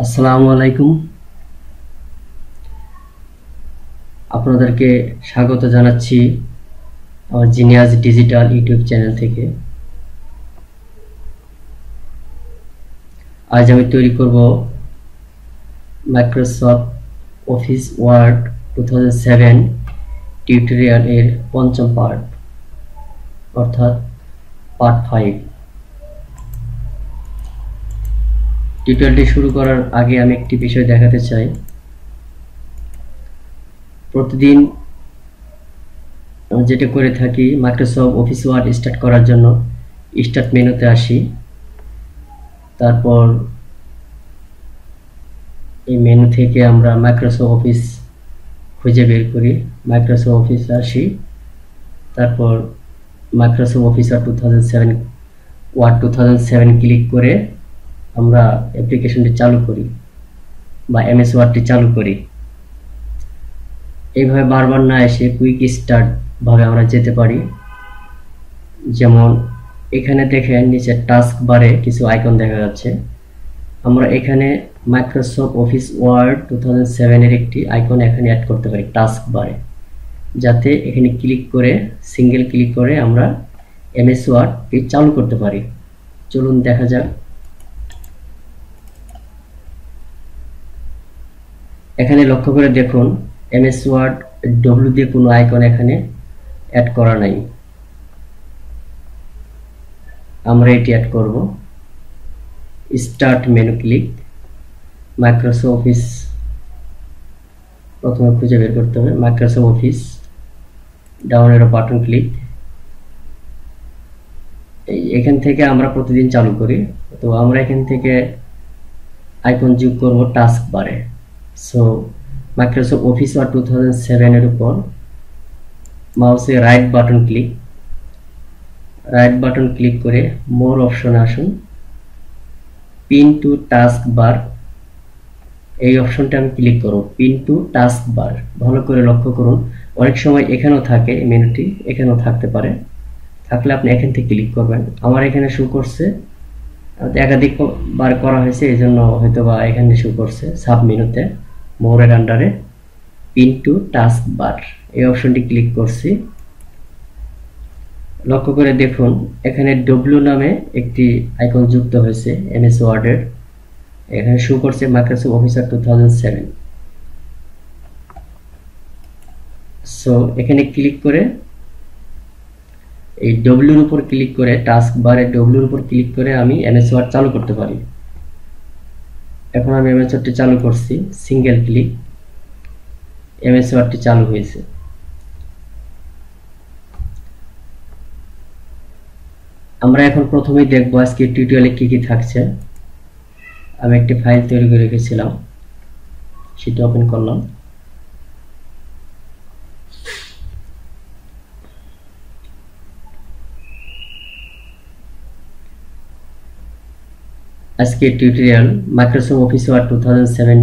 আসসালামু আলাইকুম। আপনাদেরকে স্বাগত জানাচ্ছি আমার জিনিয়াস ডিজিটাল ইউটিউব চ্যানেল থেকে। আজ আমি তৈরি করব মাইক্রোসফট অফিস ওয়ার্ড 2007 টিউটোরিয়াল এর পঞ্চম পার্ট, অর্থাৎ পার্ট 5। টিউটোরিয়ালটি শুরু করার আগে আমি একটি বিষয় দেখাতে চাই। প্রতিদিন আমি যেটা করে থাকি, মাইক্রোসফট অফিস ওয়ার্ড স্টার্ট করার জন্য স্টার্ট মেনুতে আসি, তারপর এই মেনু থেকে আমরা মাইক্রোসফট অফিস খুঁজে বের করি, মাইক্রোসফট অফিস আসি, তারপর মাইক্রোসফট অফিস ওয়ার্ড 2007 ক্লিক করে আমরা অ্যাপ্লিকেশনটি চালু করি বা এমএস ওয়ার্ডটি চালু করি। এইভাবে বারবার না এসে কুইক স্টার্ট ভাবে আমরা যেতে পারি। যেমন এখানে দেখেন নিচে টাস্ক বারে কিছু আইকন দেখা যাচ্ছে। আমরা এখানে মাইক্রোসফট অফিস ওয়ার্ড 2007 এর একটি আইকন এখানে অ্যাড করতে পারি টাস্ক বারে, যাতে এখানে ক্লিক করে সিঙ্গেল ক্লিক করে আমরা এমএস ওয়ার্ডটি চালু করতে পারি। চলুন দেখা যাক। এখানে লক্ষ্য করে দেখুন এমএস ওয়ার্ড ডব্লিউ দিয়ে কোনো আইকন এখানে অ্যাড করা নাই। আমরা এটি অ্যাড করব। Start menu click, Microsoft office প্রথমে খুঁজে বের করতে হবে, মাইক্রোসফট অফিস, ডাউন এরো বাটন ক্লিক। এখান থেকে আমরা প্রতিদিন চালু করি, তো আমরা এখান থেকে আইকন যোগ করব টাস্ক বারে। সো মাইক্রোসফট অফিস ওয়ার্ড 2007 এর উপর মাউসে রাইট বাটন ক্লিক করে মোর অপশনে আসুন, পিন টু টাস্ক বার, এই অপশনটা আমি ক্লিক করব। পিন টু টাস্ক বার ভালো করে লক্ষ্য করুন, অনেক সময় এখানেও থাকে মেনুটি, এখানেও থাকতে পারে, থাকলে আপনি এখান থেকে ক্লিক করবেন। আমার এখানে শো করছে, একাধিক বার করা হয়েছে এই জন্য হয়তো বা এখানে শো করছে সাব মেনুতে মোরের আন্ডারে পিন টু টাস্ক বার, এই অপশনটি ক্লিক করছি। লক্ষ্য করে দেখুন এখানে ডব্লিউ নামে একটি আইকন যুক্ত হয়েছে এমএস ওয়ার্ডের, এখানে শো করছে মাইক্রোসফট অফিস 2007। সো এখানে ক্লিক করে এই ডব্লিউর উপর ক্লিক করে টাস্ক বারে ডব্লিউর উপর ক্লিক করে আমি এমএস ওয়ার্ড চালু করতে পারি। এখন আমি এমএস ওয়ার্ডটি চালু করছি, সিঙ্গেল ক্লিক, এমএস ওয়ার্ডটি চালু হয়েছে। আমরা এখন প্রথমেই দেখব আজকে টিউটোরিয়ালে কি কি থাকছে। আমি একটি ফাইল তৈরি করে রেখেছিলাম, সেটা ওপেন করলাম। আজকে tutorial Microsoft Office Word 2007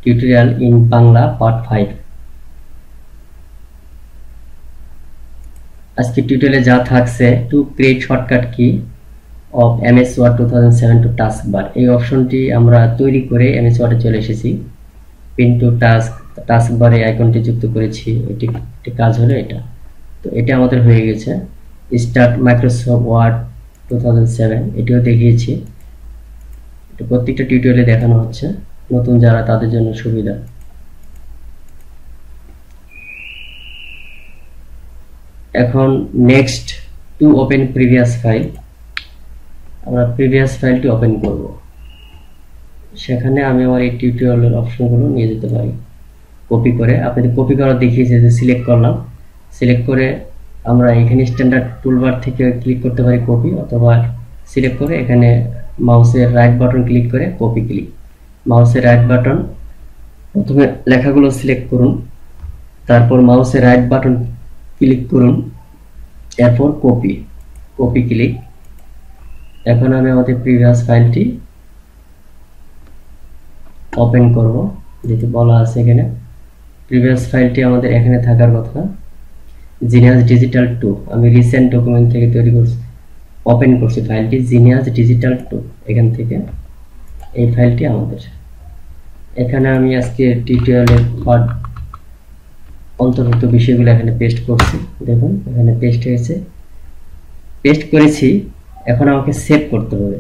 tutorial in Bangla part 5। আজকে টিউটোরিয়ালে যা থাকছে, to create shortcut key of MS Word 2007 to taskbar, এই অপশনটি আমরা তৈরি করে এমএস ওয়ার্ডে চলে এসেছি। পিন টু টাস্ক বারে আইকনটি যুক্ত করেছি, এটি কাজ হলো এটা। তো এটা আমাদের হয়ে গেছে। স্টার্ট মাইক্রোসফট ওয়ার্ড 2007 এটিও দেখিয়েছি, এটা প্রত্যেকটা টিউটোরিয়ালে দেখানো হচ্ছে, নতুন যারা তাদের জন্য সুবিধা। এখন next to open previous file, আমরা প্রিভিয়াস ফাইলটি ওপেন করব। সেখানে আমি আমার এই টিউটোরিয়ালের অপশনগুলো নিয়ে যেতে পারি কপি করে। আপনাদের কপি করা দেখিয়েছে যে সিলেক্ট করলাম, সিলেক্ট করে আমরা এখানে স্ট্যান্ডার্ড টুলবার থেকে ক্লিক করতে পারি কপি, অথবা সিলেক্ট করে এখানে মাউসের রাইট বাটন ক্লিক করে কপি ক্লিক। মাউসের রাইট বাটন প্রথমে লেখাগুলো সিলেক্ট করুন, তারপর মাউসের রাইট বাটন ক্লিক করুন, এরপর কপি ক্লিক। এখন আমি আমাদের প্রিভিয়াস ফাইলটি ওপেন করব, যেটি বলা আছে এখানে প্রিভিয়াস ফাইলটি আমাদের এখানে থাকার কথা, জিনিয়াস ডিজিটাল 2। আমি রিসেন্ট ডকুমেন্ট থেকে তৈরি করছি, ওপেন করছি ফাইলটি জিনিয়াস ডিজিটাল 2। এখান থেকে এই ফাইলটি আমাদের। এখানে আমি আজকে টিউটোরিয়ালের অন্তর্ভুক্ত বিষয়গুলো এখানে পেস্ট করছি। দেখুন এখানে পেস্ট হয়েছে, পেস্ট করেছি। এখন আমাকে সেভ করতে হবে।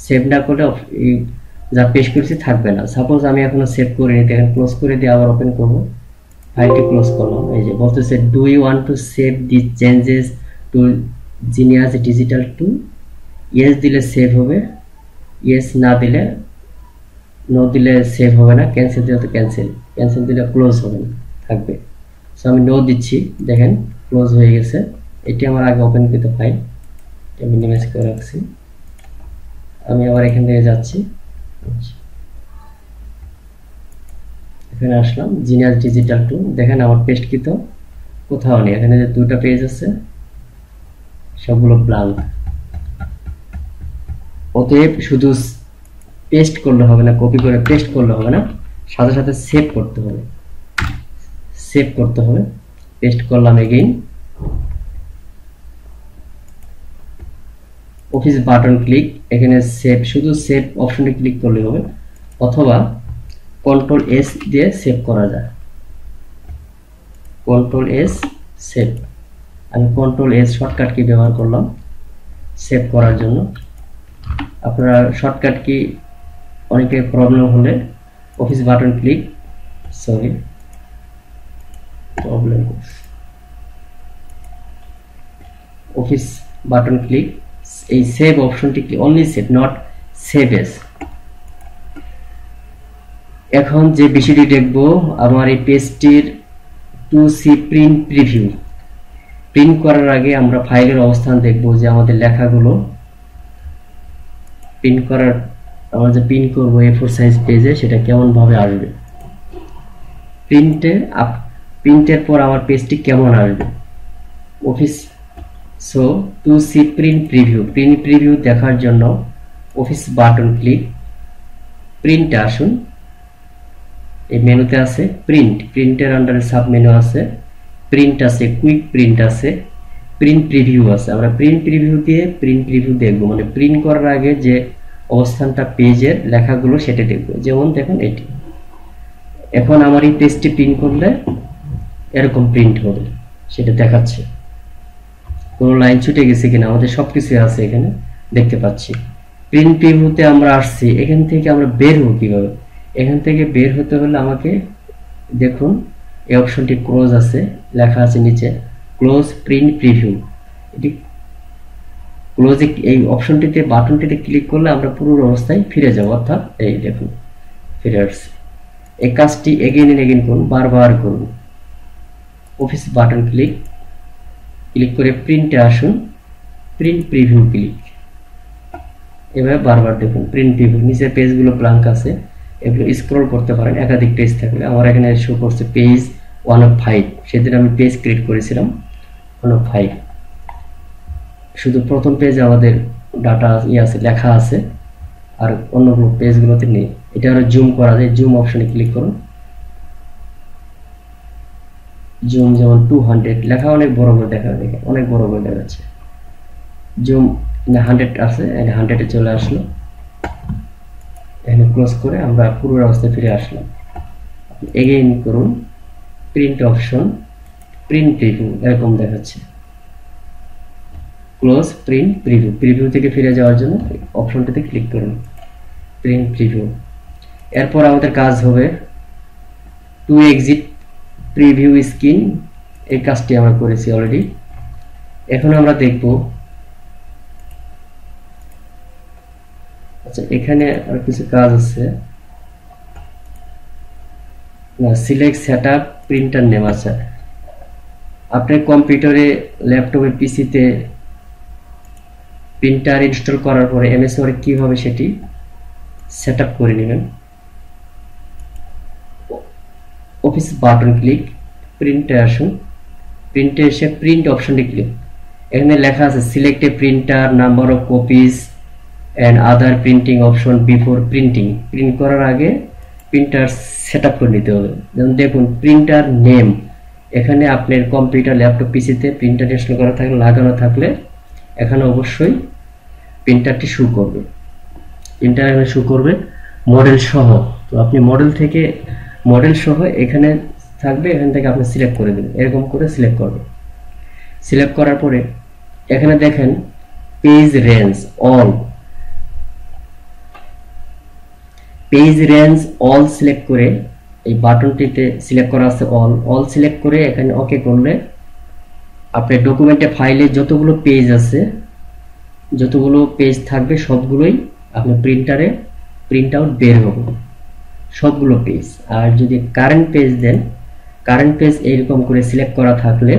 সেভ না করলে যা পেস্ট করেছি থাকবে না। সাপোজ আমি এখনো সেভ করিনি, দেখেন ক্লোজ করে দিয়ে আবার ওপেন করব। ফাইলটি ক্লোজ করলাম। এই যে বলতেছে do you want to save the changes to Genius Digital two. Yes দিলে সেভ হবে, ইয়েস না দিলে নো দিলে সেভ হবে না, ক্যান্সেল দিলে তো ক্যান্সেল, ক্যান্সেল দিলে ক্লোজ হবে না, থাকবে। সো আমি নো দিচ্ছি, দেখেন ক্লোজ হয়ে গেছে। এটি আমার আগে ওপেন কৃত ফাইল, আমি মিনিমাইজ করে রাখছি। আমি আবার এখান থেকে যাচ্ছি, এখানে আসলাম জিনিয়াস ডিজিটাল টু। দেখেন আমার পেস্টকৃত কোথাও নেই। এখানে যে দুটো পেজ আছে সবগুলো ব্ল্যাঙ্ক। অতএব শুধু পেস্ট করলে হবে না, কপি করে পেস্ট করলে হবে না, সাথে সাথে সেভ করতে হবে। সেভ করতে হবে। পেস্ট করলাম এগেইন, অফিস বাটন ক্লিক, এখানে সেভ, শুধু সেভ অপশনে ক্লিক করলে হবে, অথবা কন্ট্রোল এস দিয়ে সেভ করা যায়। কন্ট্রোল এস সেভ, আমি কন্ট্রোল এস শর্টকাট কি ব্যবহার করলাম সেভ করার জন্য। আপনারা শর্টকাট কি অনেকের প্রবলেম হলে office button click, sorry problem, office button click, এই সেভ অপশনটি only save, not save as. এখন যে বিষয়টি দেখব, আমার এই পেজটির to see print preview. Print করার আগে আমরা ফাইলের অবস্থান দেখব, যে আমাদের লেখাগুলো প্রিন্ট করার, আমরা যে প্রিন্ট করবো A4 সাইজ পেজে, সেটা কেমন ভাবে আসবে। প্রিন্টের পর আমার পেজটি কেমন আসবে office. So to see print preview, print preview দেখার জন্য অফিস বাটন ক্লিক, প্রিন্টে আসুন। এই মেনুতে আছে প্রিন্ট, প্রিন্টের আন্ডারে সাব মেনু আছে, প্রিন্ট আছে, কুইক প্রিন্ট আছে, প্রিন্ট প্রিভিউ আছে। আমরা প্রিন্ট প্রিভিউ দিয়ে প্রিন্ট প্রিভিউ দেখবো, মানে প্রিন্ট করার আগে যে অবস্থানটা পেজের লেখাগুলো সেটা দেখবো। যেমন দেখুন এটি, এখন আমার এই পেজটি প্রিন্ট করলে এরকম প্রিন্ট হবে, সেটা দেখাচ্ছে। কোনো লাইন ছুটে গেছে কিনা, আমাদের সবকিছু আছে এখানে দেখতে পাচ্ছি। প্রিন্ট প্রিভিউতে আমরা আসছি, এখান থেকে আমরা বের হব কিভাবে। এখান থেকে বের হতে হলে আমাকে দেখুন এই অপশনটি ক্লোজ আছে, লেখা আছে নিচে ক্লোজ প্রিন্ট প্রিভিউ। এটি ক্লোজে, এই অপশনটিতে বাটনটিতে ক্লিক করলে আমরা পুরো অবস্থায় ফিরে যাব, অর্থাৎ এই দেখুন ফিরে আসছে। এই কাজটি এগেইন এন্ড এগেইন করুন, বারবার করুন। অফিস বাটন ক্লিক, ক্লিক করে প্রিন্টে আসুন, প্রিন্ট প্রিভিউ ক্লিক, এভাবে বারবার দেখুন প্রিন্ট প্রিভিউ। নিচের পেজগুলো ব্ল্যাঙ্ক আছে, এগুলো স্ক্রল করতে পারেন একাধিক পেজ থাকলে। আমার এখানে শো করছে পেজ 1 of 5, সেদিন আমি পেজ ক্রিয়েট করেছিলাম 1 of 5। শুধু প্রথম পেজে আমাদের ডাটা আছে, লেখা আছে, আর অন্যগুলো পেজগুলোতে নেই। এটা আরো জুম করা যায়, জুম অপশনে ক্লিক করুন, জুম যেমন 200, লেখা অনেক বড় করে দেখা যায়, অনেক বড় করে দেখা যাচ্ছে। জুম 100 আছে, 100-এ চলে আসলো। এখানে ক্লোজ করে আমরা পুরো অবস্থায় ফিরে আসলাম। এগেইন করুন, প্রিন্ট অপশন, প্রিন্ট প্রিভিউ, এরকম দেখাচ্ছে। ক্লোজ প্রিন্ট প্রিভিউ, প্রিভিউ থেকে ফিরে যাওয়ার জন্য অপশনটিতে ক্লিক করুন, প্রিন্ট প্রিভিউ। এরপর আমাদের কাজ হবে টু এক্সিট প্রিভিউ স্ক্রিন, এই কাজটি আমরা করেছি অলরেডি। এখন আমরা দেখব, আচ্ছা এখানে আর কিছু কাজ আছে না, সিলেক্ট সেটআপ প্রিন্টার নেম। আছে আপনার কম্পিউটারে, ল্যাপটপে, পিসিতে প্রিন্টার ইনস্টল করার পরে এমএস ওয়ার্ড কিভাবে সেটি সেটআপ করে নেবেন। অফিস বাটন ক্লিক, প্রিন্টে আসুন, প্রিন্টে এসে প্রিন্ট অপশনটি ক্লিক। এখানে লেখা আছে select a printer, number of copies and other printing option before printing. Print করার আগে প্রিন্টার সেটআপ করে নিতে হবে। যেমন দেখুন প্রিন্টার নেম, এখানে আপনার কম্পিউটার, ল্যাপটপ, পিসিতে প্রিন্টার ইনস্টল করা থাকলে, লাগানো থাকলে এখানে অবশ্যই প্রিন্টারটি শো করবে, প্রিন্টার এখানে শো করবে। মডেল সহ। তো আপনি মডেল সহ এখানে থাকবে, এখান থেকে আপনি সিলেক্ট করে দেবেন, এরকম করে সিলেক্ট করবেন। সিলেক্ট করার পরে এখানে দেখেন পেজ রেঞ্জ অল সিলেক্ট করে এই বাটনটিতে সিলেক্ট করা আছে অল সিলেক্ট করে এখানে ওকে করলে আপনার ডকুমেন্টে ফাইলে যতগুলো পেজ আছে, যতগুলো পেজ থাকবে সবগুলোই আপনি প্রিন্টারে প্রিন্ট আউট বের হবে, সবগুলো পেজ। আর যদি কারেন্ট পেজ দেন, কারেন্ট পেজ এইরকম করে সিলেক্ট করা থাকলে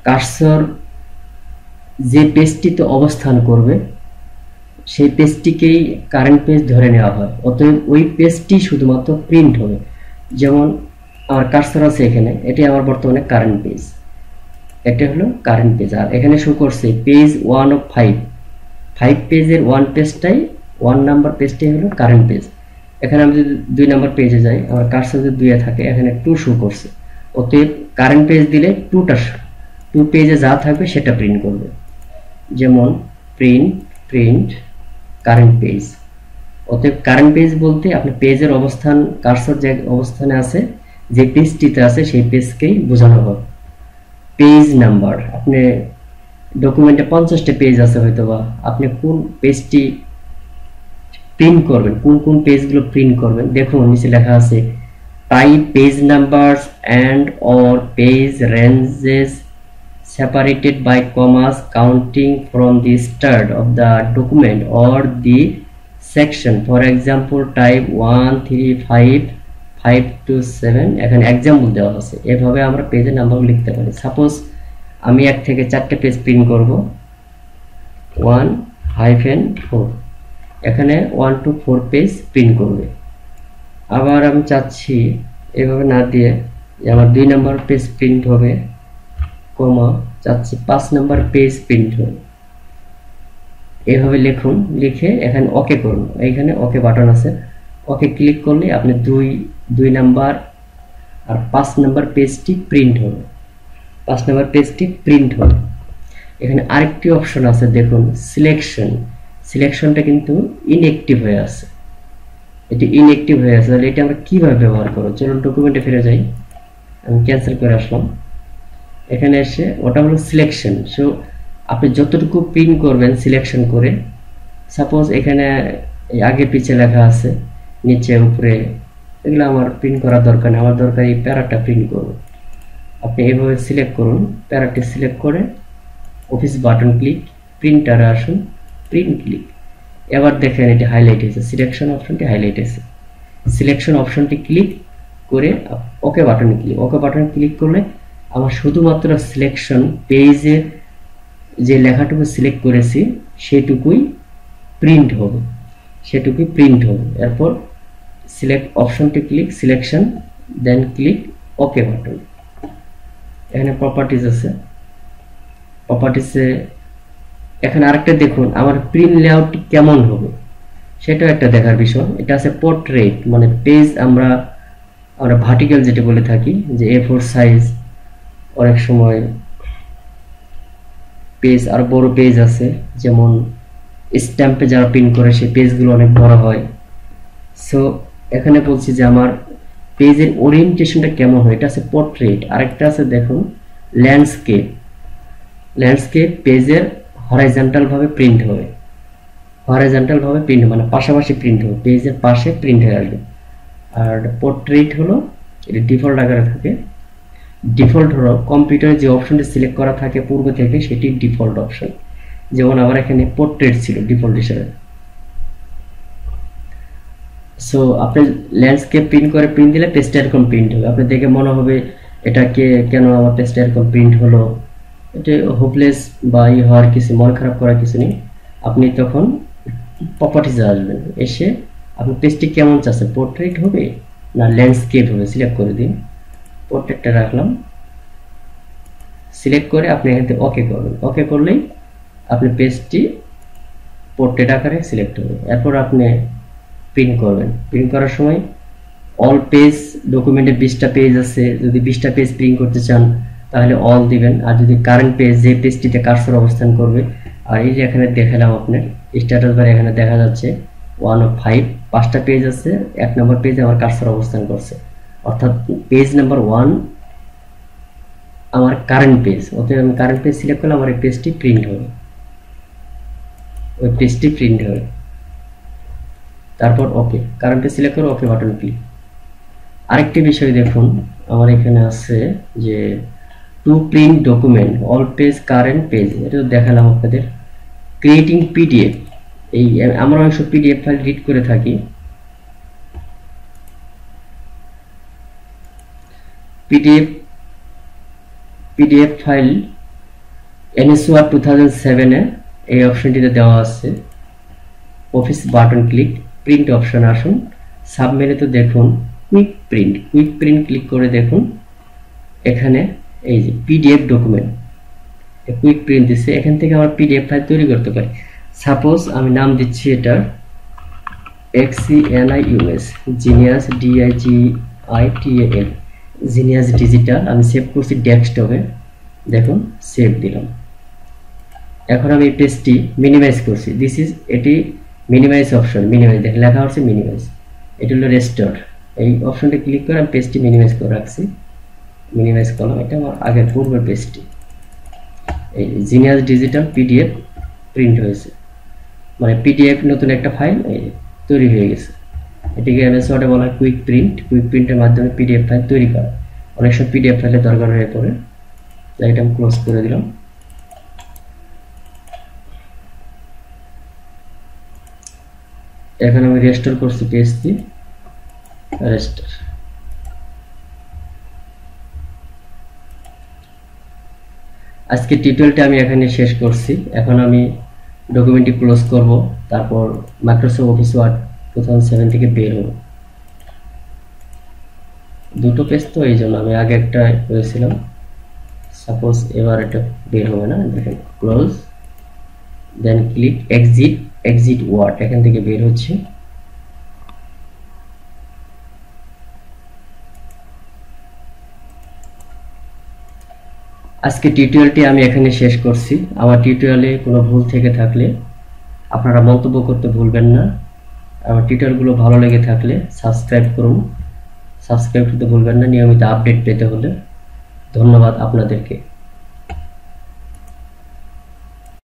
কার্সর যে পেজটিতে অবস্থান করবে সেই পেজটিকেই কারেন্ট পেজ ধরে নেওয়া হয়, অতএব ওই পেজটি শুধুমাত্র প্রিন্ট হবে। যেমন আমার কার্সর আছে এখানে, এটি আমার বর্তমানে কারেন্ট পেজ, এটা হলো কারেন্ট পেজ। আর এখানে শো করছে পেজ 1 অফ 5 পেজের 1 পেজটাই 1 নাম্বার পেজটাই হলো কারেন্ট পেজ। এখানে আমি যদি 2 নাম্বার পেজে যাই, আমার কার্সর যদি 2 এ থাকে, এখানে 2 শো করছে, অতএব কারেন্ট পেজ দিলে 2 পেজে যা থাকবে সেটা প্রিন্ট করবে। যেমন প্রিন্ট কারেন্ট পেজ। অতএব কারেন্ট পেজ বলতে আপনি পেজের অবস্থান, কার্সর যে অবস্থানে আছে, যে পেজটিতে আছে সেই পেজকেই বোঝানো হবে। পেজ নাম্বার, আপনি ডকুমেন্টে 50টা পেজ আছে হয়তোবা, আপনি কোন পেজটি প্রিন্ট করবেন, কোন পেজগুলো প্রিন্ট করবেন, দেখুন নিচে লেখা আছে type page numbers and or page ranges separated by commas counting from the start of the document or the section. For example, type 1 3 5 5 to 7। এখানে एग्जांपल দেওয়া আছে, এভাবে আমরা পেজের নাম্বার লিখতে পারি। সাপোজ আমি 1 থেকে 4টে পেজ প্রিন্ট করব, 1-4, এখানে 1 to 4 পেজ প্রিন্ট করবে। আবার আমি চাচ্ছি এভাবে না দিয়ে আমার 2 নাম্বার পেজ প্রিন্ট হবে, কমা চাচ্ছি 5 নাম্বার পেজ প্রিন্ট হবে, এভাবে লিখুন। লিখে এখানে ওকে করুন, এইখানে ওকে বাটন আছে, ওকে ক্লিক করলে আপনি 2 নাম্বার আর 5 নাম্বার পেজটি প্রিন্ট হবে, 5 নাম্বার পেজটি প্রিন্ট হবে। এখানে আরেকটি অপশন আছে, দেখুন সিলেকশনটা কিন্তু ইনঅ্যাক্টিভ হয়ে আছে, এটি ইনঅ্যাক্টিভ হয়ে আছে। তাহলে এটা আমরা কিভাবে ব্যবহার করব? চলুন ডকুমেন্টে ফিরে যাই, আমি ক্যান্সেল করে আসলাম। এখানে এসে ওটা হলো সিলেকশন। সো আপনি যতটুকু প্রিন্ট করবেন সিলেকশন করে, সাপোজ এখানে আগে পিছে লেখা আছে, নিচে উপরে, এগুলো আমার প্রিন্ট করার দরকার নেই, আমার দরকার এই প্যারাটা প্রিন্ট করব। আপনি এভাবে সিলেক্ট করুন, প্যারাটি সিলেক্ট করে অফিস বাটন ক্লিক, প্রিন্টারে আসুন, প্রিন্ট ক্লিক। এবার দেখেন এটি হাইলাইট হয়েছে, সিলেকশন অপশনটি হাইলাইট হয়েছে। সিলেকশন অপশনটি ক্লিক করে ওকে বাটনে ক্লিক করলে আমার শুধুমাত্র সিলেকশন পেজের যে লেখাটুকু সিলেক্ট করেছি সেটুকুই প্রিন্ট হবে, এরপর সিলেক্ট অপশনটি ক্লিক, সিলেকশন, দেন ক্লিক ওকে বাটন। এখানে প্রপার্টিজ আছে, প্রপার্টিসে এখানে আরেকটা দেখুন আমার প্রিন্ট লেআউটটি কেমন হবে সেটাও একটা দেখার বিষয়। এটা আছে পোর্ট্রেট, মানে পেজ আমরা ভার্টিক্যাল যেটা বলে থাকি, যে A4 সাইজ, অনেক সময় পেজ আর বড় পেজ আছে, যেমন স্ট্যাম্পে যারা প্রিন্ট করে সেই পেজগুলো অনেক বড় হয়। সো এখানে বলছি যে আমার পেজের ওরিয়েন্টেশনটা কেমন হয়, এটা আছে পোর্ট্রেট। আরেকটা আছে দেখুন ল্যান্ডস্কেপ, পেজের হরাইজন্টাল ভাবে প্রিন্ট হবে, মানে পাশাপাশি প্রিন্ট হবে, পেজের পাশে প্রিন্ট হয়ে আসবে। আর পোর্ট্রেট হলো এটা ডিফল্ট আকারে থাকে, ডিফল্ট হলো কম্পিউটারে যে অপশনটি সিলেক্ট করা থাকে পূর্ব থেকে সেটি ডিফল্ট অপশন। যেমন আমার এখানে পোর্ট্রেট ছিল ডিফল্ট হিসেবে। সো আপনি ল্যান্ডস্কেপ প্রিন্ট দিলে পেজটা এরকম প্রিন্ট হবে, আপনি দেখে মনে হবে এটা কেন আমার পেজটা এরকম প্রিন্ট হলো। এটা হোপলেস বা হওয়ার কিছু, মন খারাপ করার কিছু নেই। আপনি তখন প্রপার্টিজে আসবেন, এসে আপনি পেজটি কেমন চাচ্ছেন, পোর্ট্রেট হবে না ল্যান্ডস্কেপ হবে, সিলেক্ট করে দিন। পোর্ট্রেটটা রাখলাম, সিলেক্ট করে আপনি এখান থেকে ওকে করবেন। ওকে করলেই আপনি পেজটি পোর্ট্রেট আকারে সিলেক্ট হবে। এরপর আপনি প্রিন্ট করবেন। প্রিন্ট করার সময় অল পেজ, ডকুমেন্টে 20টা পেজ আছে, যদি 20টা পেজ প্রিন্ট করতে চান তাহলে অল দিবেন। আর যদি কারেন্ট পেজ, যে পেজটিতে কার্সর অবস্থান করবে, আর এই যে এখানে দেখালাম আপনার স্ট্যাটাস বার, এখানে দেখা যাচ্ছে 1 of 5 5টা পেজ আছে, 1 নম্বর পেজে আমার কার্সর অবস্থান করছে, অর্থাৎ পেজ নাম্বার 1 আমার কারেন্ট পেজ। অতএব আমি কারেন্ট পেজ সিলেক্ট করলে আমার এই পেজটি প্রিন্ট হবে, ওই পেজটি প্রিন্ট হবে। তারপর ওকে, কারেন্ট পেজ সিলেক্ট করে ওকে বাটন ক্লিক। আরেকটি বিষয় দেখুন, আমার এখানে আছে যে to print document all page current page, এটা তো দেখালাম আপনাদের। ক্রিয়েটিং পিডিএফ, এই আমরা অনেক পিডিএফ ফাইল রিড করে থাকি। পিডিএফ ফাইল NSWAR 2007 এ এই অপশনটিতে দেওয়া আছে। Office button click, print option আসুন, সাবমেনুতে দেখুন কুইক প্রিন্ট ক্লিক করে দেখুন এখানে এই যে পিডিএফ ডকুমেন্ট কুইক প্রিন্ট দিচ্ছে। এখান থেকে আমার পিডিএফ ফাইল তৈরি করতে পারি। সাপোজ আমি নাম দিচ্ছি এটার XENIUS genius DIGITAL genius digital. আমি সেভ করছি ডেস্কটপে, দেখুন সেভ দিলাম। এখন আমি পেজটি মিনিমাইজ করছি, এটি মিনিমাইজ অপশন, মিনিমাইজ দেখেন লেখা হচ্ছে মিনিমাইজ, এটি হলো রেস্টোর। এই অপশনটা ক্লিক করে আমি পেজটি মিনিমাইজ করে রাখছি, মিনিমাইজ করলাম। এটা আমার আগের পূর্বের পেজটি, এই জিনিয়াস ডিজিটাল পিডিএফ প্রিন্ট হয়েছে, মানে পিডিএফ নতুন একটা ফাইল তৈরি হয়ে গেছে। এটিকে এমএসওয়ার্ডে বলা হয় কুইক প্রিন্টের মাধ্যমে পিডিএফ ফাইল তৈরি করা। অনেক সময় পিডিএফ ফাইলের দরকার হয়ে পড়ে, তাই এটা আমি ক্লোজ করে দিলাম। এখন আমি রেস্টোর করছি পেজটি, রেস্টোর। আজকে টিউটোরিয়ালটা আমি এখানে শেষ করছি। এখন আমি ডকুমেন্টটি ক্লোজ করব, তারপর মাইক্রোসফট অফিস ওয়ার্ড 2007 থেকে বের হব। দুটো পেজ তো, এই জন্য আমি আগে একটা করেছিলাম। সাপোজ এবার এটা বের হবে না, দেখেন ক্লোজ, দেন ক্লিক এক্সিট ওয়ার্ড, এখান থেকে বের হচ্ছে। আজকে টিউটোরিয়ালটি আমি এখানে শেষ করছি। আমার টিউটোরিয়ালে কোনো ভুল থেকে থাকলে আপনারা মন্তব্য করতে ভুলবেন না। আমার টিউটোরিয়ালগুলো ভালো লেগে থাকলে সাবস্ক্রাইব করুন, সাবস্ক্রাইব করতে ভুলবেন না নিয়মিত আপডেট পেতে হলে। ধন্যবাদ আপনাদেরকে।